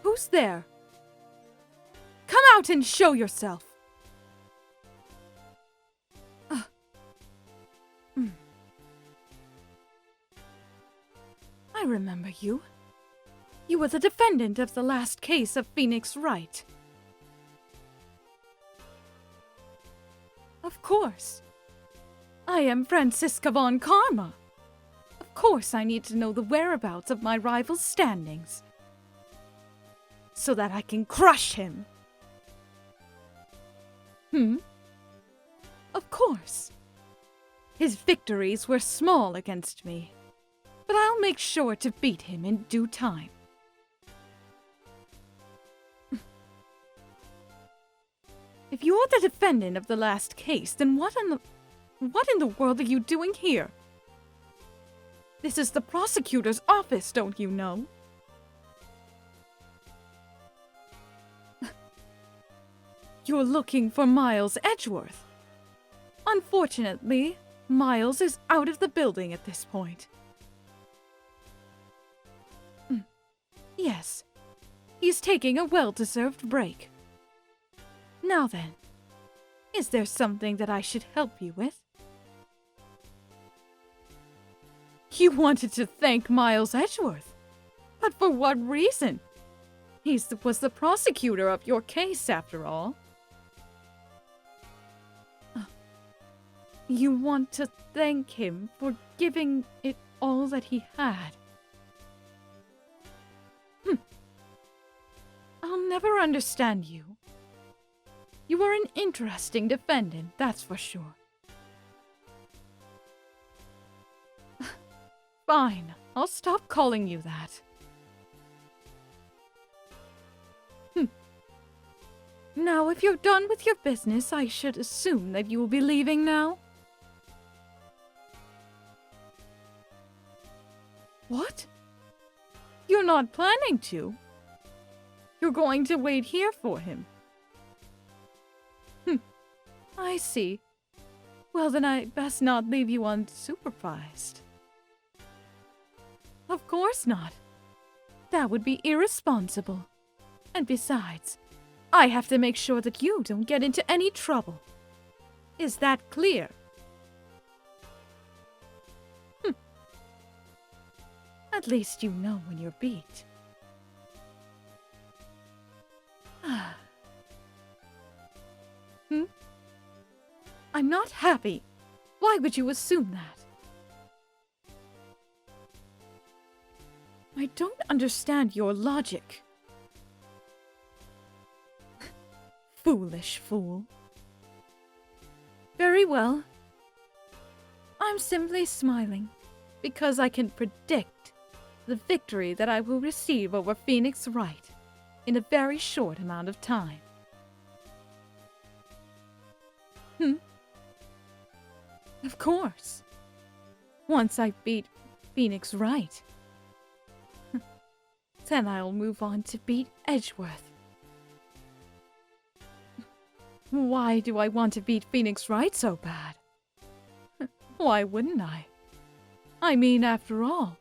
Who's there? Come out and show yourself! I remember you. You were the defendant of the last case of Phoenix Wright. Of course. I am Franziska von Karma. Of course I need to know the whereabouts of my rival's standings, so that I can crush him. Of course. His victories were small against me, but I'll make sure to beat him in due time. If you're the defendant of the last case, then what in the world are you doing here? This is the prosecutor's office, don't you know? You're looking for Miles Edgeworth. Unfortunately, Miles is out of the building at this point. Yes, he's taking a well-deserved break. Now then, is there something that I should help you with? You wanted to thank Miles Edgeworth, but for what reason? He was the prosecutor of your case, after all. You want to thank him for giving it all that he had. I'll never understand you. You are an interesting defendant, that's for sure. Fine, I'll stop calling you that. Now, if you're done with your business, I should assume that you will be leaving now. What? You're not planning to? You're going to wait here for him? I see. Well, then I'd best not leave you unsupervised. Of course not. That would be irresponsible. And besides, I have to make sure that you don't get into any trouble. Is that clear? At least you know when you're beat. I'm not happy. Why would you assume that? I don't understand your logic. Foolish fool. Very well. I'm simply smiling because I can predict the victory that I will receive over Phoenix Wright in a very short amount of time. Of course. Once I beat Phoenix Wright, then I'll move on to beat Edgeworth. Why do I want to beat Phoenix Wright so bad? Why wouldn't I? I mean, after all,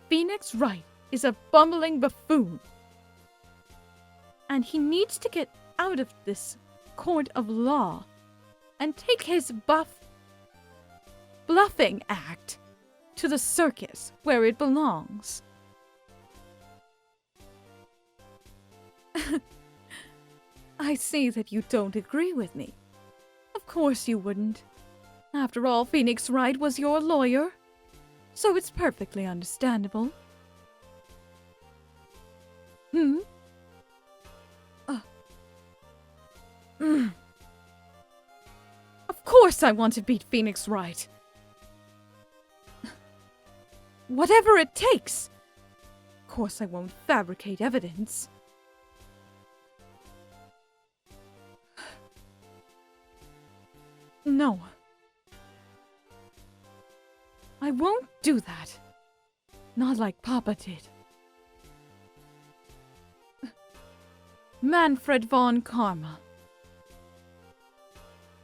Phoenix Wright is a bumbling buffoon, and he needs to get out of this court of law and take his bluffing act to the circus where it belongs. I see that you don't agree with me. Of course you wouldn't. After all, Phoenix Wright was your lawyer, so it's perfectly understandable. Of course I want to beat Phoenix Wright. Whatever it takes. Of course I won't fabricate evidence. No. I won't do that. Not like Papa did. Manfred von Karma.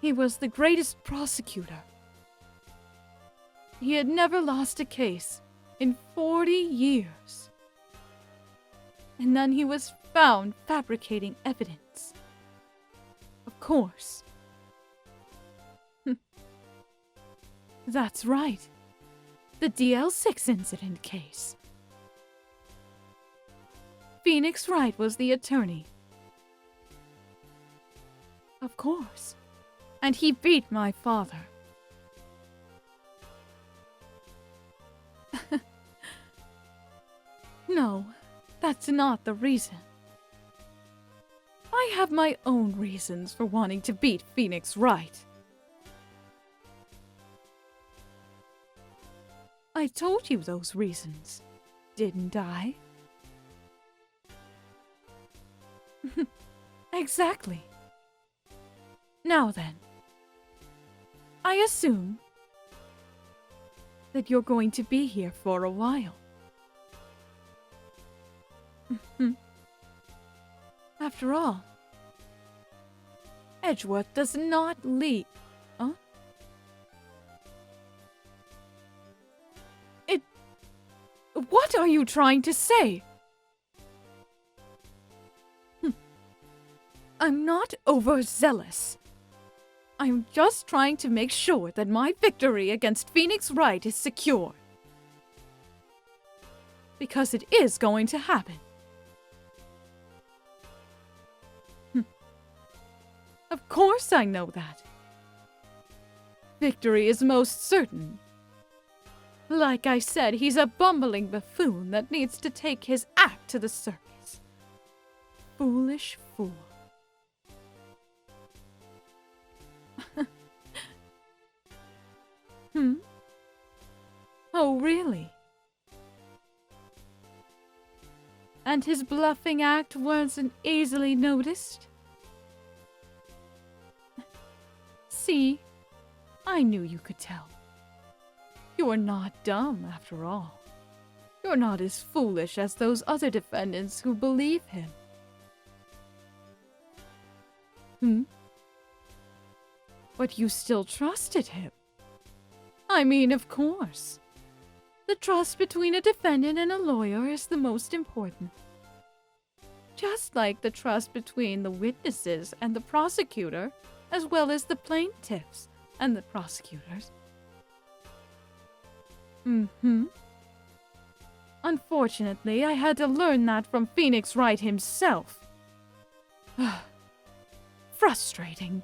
He was the greatest prosecutor. He had never lost a case, in 40 years. And then he was found fabricating evidence. Of course. That's right. The DL6 incident case. Phoenix Wright was the attorney. Of course. And he beat my father. No, that's not the reason. I have my own reasons for wanting to beat Phoenix Wright. I told you those reasons, didn't I? Exactly. Now then, I assume that you're going to be here for a while. After all, Edgeworth does not leave. Huh? What are you trying to say? I'm not overzealous. I'm just trying to make sure that my victory against Phoenix Wright is secure. Because it is going to happen. Of course I know that. Victory is most certain. Like I said, he's a bumbling buffoon that needs to take his act to the circus. Foolish fool. Oh, really? And his bluffing act wasn't easily noticed? See, I knew you could tell. You're not dumb, after all. You're not as foolish as those other defendants who believe him. But you still trusted him. I mean, of course. The trust between a defendant and a lawyer is the most important. Just like the trust between the witnesses and the prosecutor, as well as the plaintiffs and the prosecutors. Unfortunately, I had to learn that from Phoenix Wright himself. Frustrating.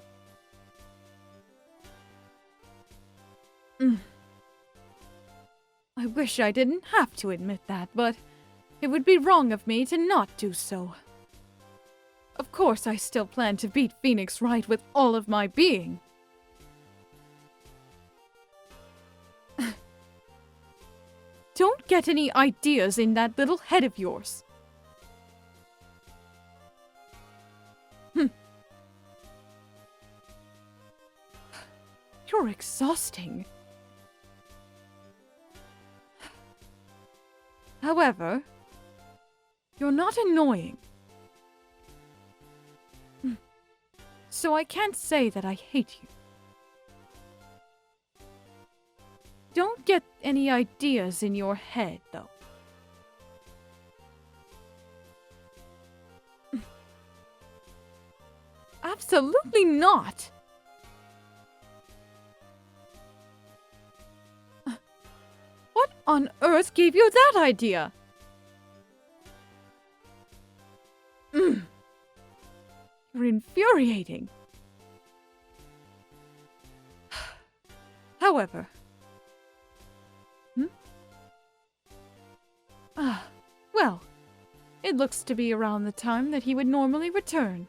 I wish I didn't have to admit that, but it would be wrong of me to not do so. Of course, I still plan to beat Phoenix Wright with all of my being. Don't get any ideas in that little head of yours. You're exhausting. However, you're not annoying. So I can't say that I hate you. Don't get any ideas in your head, though. Absolutely not! What on earth gave you that idea? You're infuriating. However... well, it looks to be around the time that he would normally return.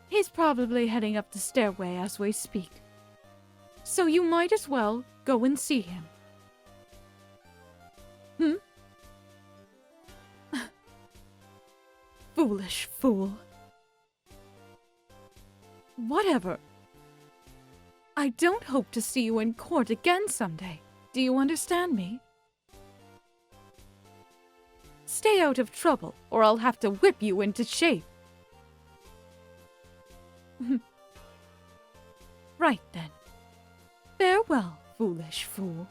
He's probably heading up the stairway as we speak. So you might as well go and see him. Foolish fool. Whatever. I don't hope to see you in court again someday. Do you understand me? Stay out of trouble, or I'll have to whip you into shape. Right then. Farewell, foolish fool.